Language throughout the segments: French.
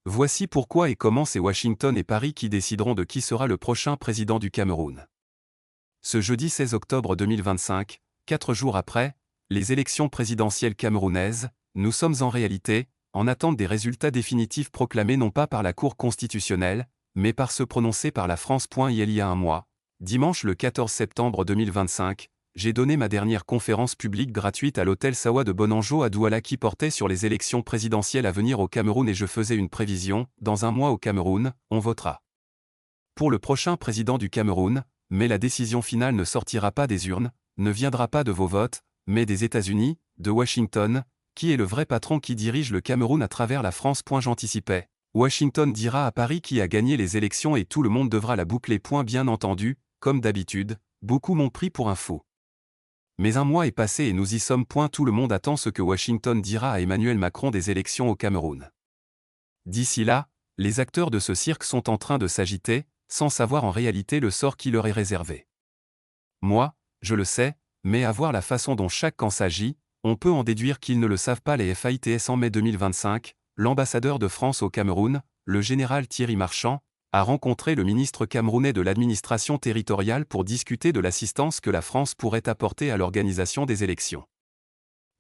Voici pourquoi et comment c'est Washington et Paris qui décideront de qui sera le prochain président du Cameroun. Ce jeudi 16 octobre 2025, 4 jours après les élections présidentielles camerounaises, nous sommes en réalité en attente des résultats définitifs proclamés non pas par la Cour constitutionnelle, mais par ceux prononcés par la France. Il y a un mois, dimanche le 14 septembre 2025, j'ai donné ma dernière conférence publique gratuite à l'hôtel Sawa de Bonanjo à Douala qui portait sur les élections présidentielles à venir au Cameroun et je faisais une prévision, dans un mois au Cameroun, on votera pour le prochain président du Cameroun, mais la décision finale ne sortira pas des urnes, ne viendra pas de vos votes, mais des États-Unis, de Washington, qui est le vrai patron qui dirige le Cameroun à travers la France. J'anticipais. Washington dira à Paris qui a gagné les élections et tout le monde devra la boucler. Bien entendu, comme d'habitude, beaucoup m'ont pris pour un fou. Mais un mois est passé et nous y sommes. Tout le monde attend ce que Washington dira à Emmanuel Macron des élections au Cameroun. D'ici là, les acteurs de ce cirque sont en train de s'agiter, sans savoir en réalité le sort qui leur est réservé. Moi, je le sais, mais à voir la façon dont chaque camp s'agit, on peut en déduire qu'ils ne le savent pas. Les FAITS en mai 2025, l'ambassadeur de France au Cameroun, le général Thierry Marchand, a rencontré le ministre camerounais de l'administration territoriale pour discuter de l'assistance que la France pourrait apporter à l'organisation des élections.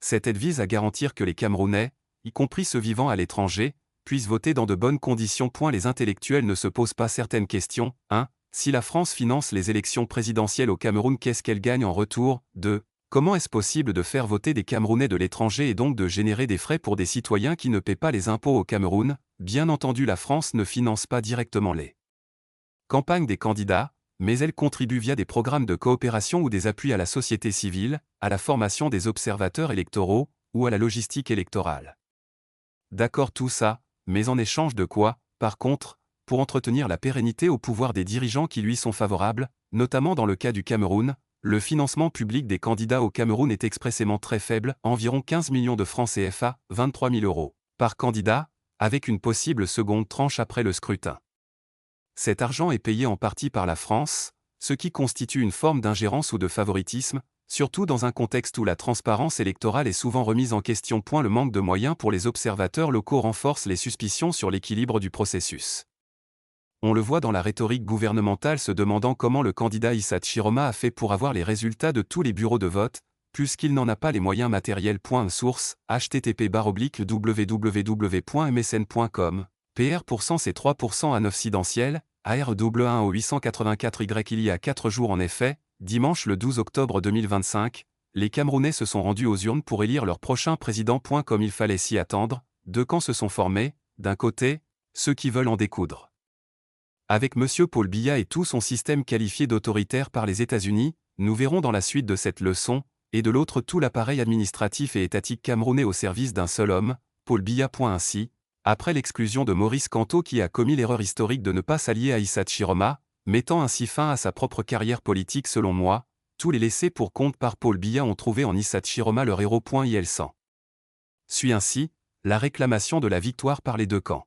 Cette aide vise à garantir que les Camerounais, y compris ceux vivant à l'étranger, puissent voter dans de bonnes conditions. Les intellectuels ne se posent pas certaines questions. 1. Si la France finance les élections présidentielles au Cameroun, qu'est-ce qu'elle gagne en retour? 2. Comment est-ce possible de faire voter des Camerounais de l'étranger et donc de générer des frais pour des citoyens qui ne paient pas les impôts au Cameroun? Bien entendu, la France ne finance pas directement les campagnes des candidats, mais elle contribue via des programmes de coopération ou des appuis à la société civile, à la formation des observateurs électoraux, ou à la logistique électorale. D'accord, tout ça, mais en échange de quoi, par contre, pour entretenir la pérennité au pouvoir des dirigeants qui lui sont favorables, notamment dans le cas du Cameroun, le financement public des candidats au Cameroun est expressément très faible, environ 15 millions de francs CFA, 23 000 euros, par candidat, avec une possible seconde tranche après le scrutin. Cet argent est payé en partie par la France, ce qui constitue une forme d'ingérence ou de favoritisme, surtout dans un contexte où la transparence électorale est souvent remise en question. Le manque de moyens pour les observateurs locaux renforce les suspicions sur l'équilibre du processus. On le voit dans la rhétorique gouvernementale se demandant comment le candidat Issa Chiroma a fait pour avoir les résultats de tous les bureaux de vote, puisqu'il n'en a pas les moyens matériels. Source, http://www.msn.com, PR% c'est 3% à 9 sidentiel, AR1 au 884Y. Il y a 4 jours en effet, dimanche le 12 octobre 2025, les Camerounais se sont rendus aux urnes pour élire leur prochain président. Comme il fallait s'y attendre, deux camps se sont formés, d'un côté, ceux qui veulent en découdre avec M. Paul Biya et tout son système qualifié d'autoritaire par les États-Unis, nous verrons dans la suite de cette leçon, et de l'autre tout l'appareil administratif et étatique camerounais au service d'un seul homme, Paul Biya. Ainsi, après l'exclusion de Maurice Kamto qui a commis l'erreur historique de ne pas s'allier à Issa Chiroma, mettant ainsi fin à sa propre carrière politique selon moi, tous les laissés pour compte par Paul Biya ont trouvé en Issa Chiroma leur héros. Il s'en suit ainsi, la réclamation de la victoire par les deux camps.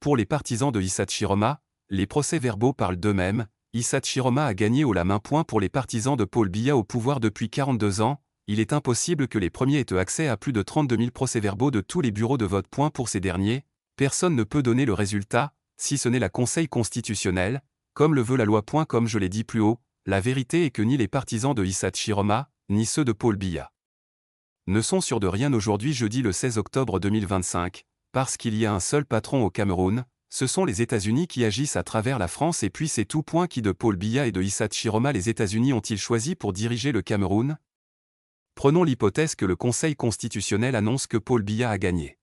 Pour les partisans de Issa Chiroma, les procès-verbaux parlent d'eux-mêmes. Issa Chiroma a gagné haut la main. Pour les partisans de Paul Biya au pouvoir depuis 42 ans, il est impossible que les premiers aient accès à plus de 32 000 procès-verbaux de tous les bureaux de vote. Pour ces derniers, personne ne peut donner le résultat, si ce n'est la Conseil constitutionnel, comme le veut la loi. Comme je l'ai dit plus haut, la vérité est que ni les partisans de Issa Chiroma, ni ceux de Paul Biya ne sont sûrs de rien aujourd'hui jeudi le 16 octobre 2025, parce qu'il y a un seul patron au Cameroun. Ce sont les États-Unis qui agissent à travers la France et puis c'est tout. Qui de Paul Biya et de Issa Chiroma les États-Unis ont-ils choisi pour diriger le Cameroun? Prenons l'hypothèse que le Conseil constitutionnel annonce que Paul Biya a gagné.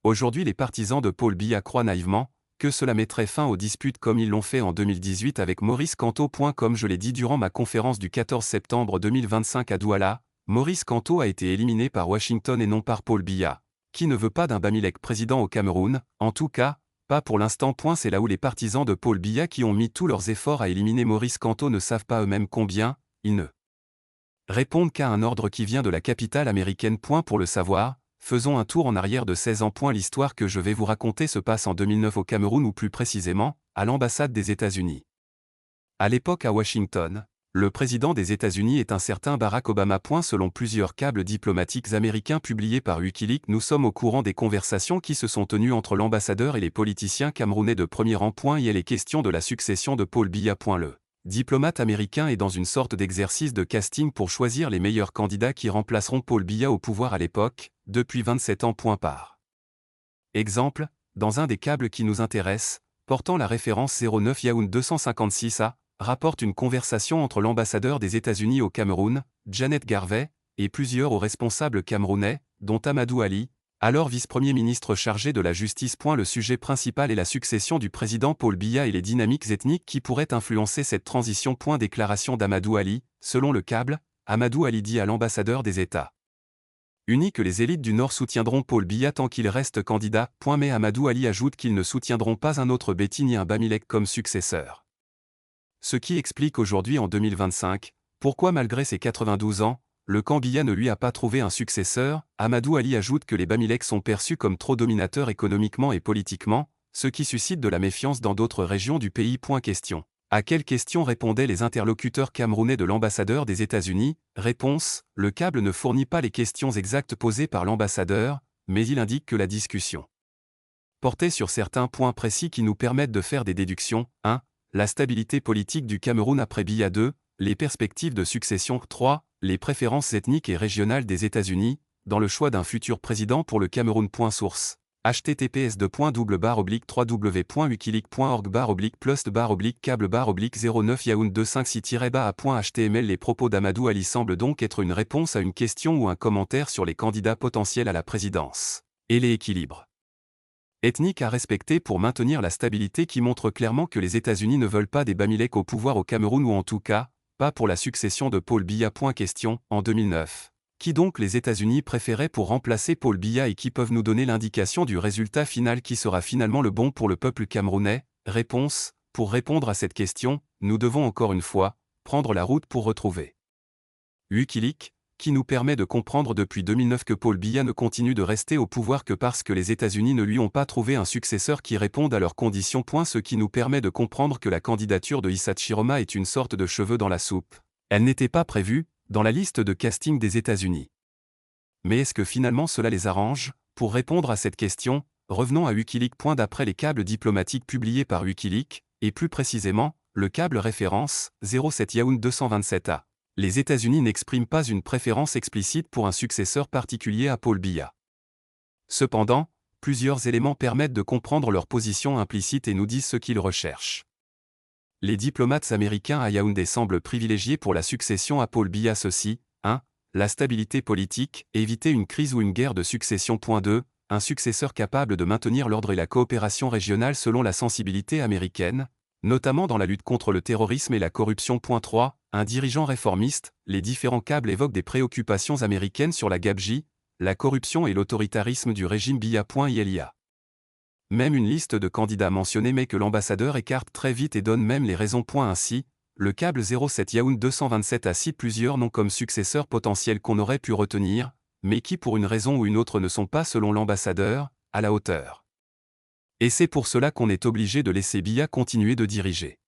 Aujourd'hui les partisans de Paul Biya croient naïvement que cela mettrait fin aux disputes comme ils l'ont fait en 2018 avec Maurice Kamto. Comme je l'ai dit durant ma conférence du 14 septembre 2025 à Douala, Maurice Kamto a été éliminé par Washington et non par Paul Biya, qui ne veut pas d'un Bamileke président au Cameroun, en tout cas, pas pour l'instant. C'est là où les partisans de Paul Biya qui ont mis tous leurs efforts à éliminer Maurice Kamto ne savent pas eux-mêmes combien, ils ne répondent qu'à un ordre qui vient de la capitale américaine. Pour le savoir, faisons un tour en arrière de 16 ans. L'histoire que je vais vous raconter se passe en 2009 au Cameroun ou plus précisément, à l'ambassade des États-Unis. À l'époque à Washington, Le président des États-Unis est un certain Barack Obama. Selon plusieurs câbles diplomatiques américains publiés par Wikileaks, nous sommes au courant des conversations qui se sont tenues entre l'ambassadeur et les politiciens camerounais de premier rang. Il est question de la succession de Paul Biya. Le diplomate américain est dans une sorte d'exercice de casting pour choisir les meilleurs candidats qui remplaceront Paul Biya au pouvoir à l'époque, depuis 27 ans. Par exemple, dans un des câbles qui nous intéresse, portant la référence 09 Yaound 256A, rapporte une conversation entre l'ambassadeur des États-Unis au Cameroun, Janet Garvey, et plusieurs hauts responsables camerounais, dont Amadou Ali, alors vice-premier ministre chargé de la justice. Le sujet principal est la succession du président Paul Biya et les dynamiques ethniques qui pourraient influencer cette transition. Déclaration d'Amadou Ali, selon le câble, Amadou Ali dit à l'ambassadeur des États-Unis que les élites du Nord soutiendront Paul Biya tant qu'il reste candidat. Mais Amadou Ali ajoute qu'ils ne soutiendront pas un autre Betty ni un Bamilek comme successeur. Ce qui explique aujourd'hui en 2025, pourquoi malgré ses 92 ans, le camp Biya ne lui a pas trouvé un successeur. Amadou Ali ajoute que les Bamilek sont perçus comme trop dominateurs économiquement et politiquement, ce qui suscite de la méfiance dans d'autres régions du pays. Question. À quelle question répondaient les interlocuteurs camerounais de l'ambassadeur des États-Unis? Réponse: le câble ne fournit pas les questions exactes posées par l'ambassadeur, mais il indique que la discussion portait sur certains points précis qui nous permettent de faire des déductions. 1. La stabilité politique du Cameroun après Biya. 2. Les perspectives de succession. 3. Les préférences ethniques et régionales des États-Unis, dans le choix d'un futur président pour le Cameroun. Source: https://www.wikileaks.org/plus/câble/cable/09 Yaound 256-a.html. Les propos d'Amadou Ali semblent donc être une réponse à une question ou un commentaire sur les candidats potentiels à la présidence et les équilibres ethniques à respecter pour maintenir la stabilité, qui montre clairement que les États-Unis ne veulent pas des Bamilek au pouvoir au Cameroun, ou en tout cas, pas pour la succession de Paul Biya. Question. En 2009. Qui donc les États-Unis préféraient pour remplacer Paul Biya et qui peuvent nous donner l'indication du résultat final qui sera finalement le bon pour le peuple camerounais? Réponse: pour répondre à cette question, nous devons encore une fois prendre la route pour retrouver Wikileaks, qui nous permet de comprendre depuis 2009 que Paul Biya ne continue de rester au pouvoir que parce que les États-Unis ne lui ont pas trouvé un successeur qui réponde à leurs conditions. Ce qui nous permet de comprendre que la candidature de Issa Chiroma est une sorte de cheveux dans la soupe. Elle n'était pas prévue dans la liste de casting des États-Unis. Mais est-ce que finalement cela les arrange? Pour répondre à cette question, revenons à Wikileaks. D'après les câbles diplomatiques publiés par Wikileaks, et plus précisément, le câble référence 07 Yaound 227A, les États-Unis n'expriment pas une préférence explicite pour un successeur particulier à Paul Biya. Cependant, plusieurs éléments permettent de comprendre leur position implicite et nous disent ce qu'ils recherchent. Les diplomates américains à Yaoundé semblent privilégier pour la succession à Paul Biya ceci: 1. La stabilité politique, éviter une crise ou une guerre de succession. 2. Un successeur capable de maintenir l'ordre et la coopération régionale selon la sensibilité américaine, notamment dans la lutte contre le terrorisme et la corruption. 3. Un dirigeant réformiste. Les différents câbles évoquent des préoccupations américaines sur la gabegie, la corruption et l'autoritarisme du régime Biya. Il y a même une liste de candidats mentionnés, mais que l'ambassadeur écarte très vite et donne même les raisons. Ainsi, le câble 07 Yaound 227 a cité plusieurs noms comme successeurs potentiels qu'on aurait pu retenir, mais qui pour une raison ou une autre ne sont pas, selon l'ambassadeur, à la hauteur. Et c'est pour cela qu'on est obligé de laisser Biya continuer de diriger.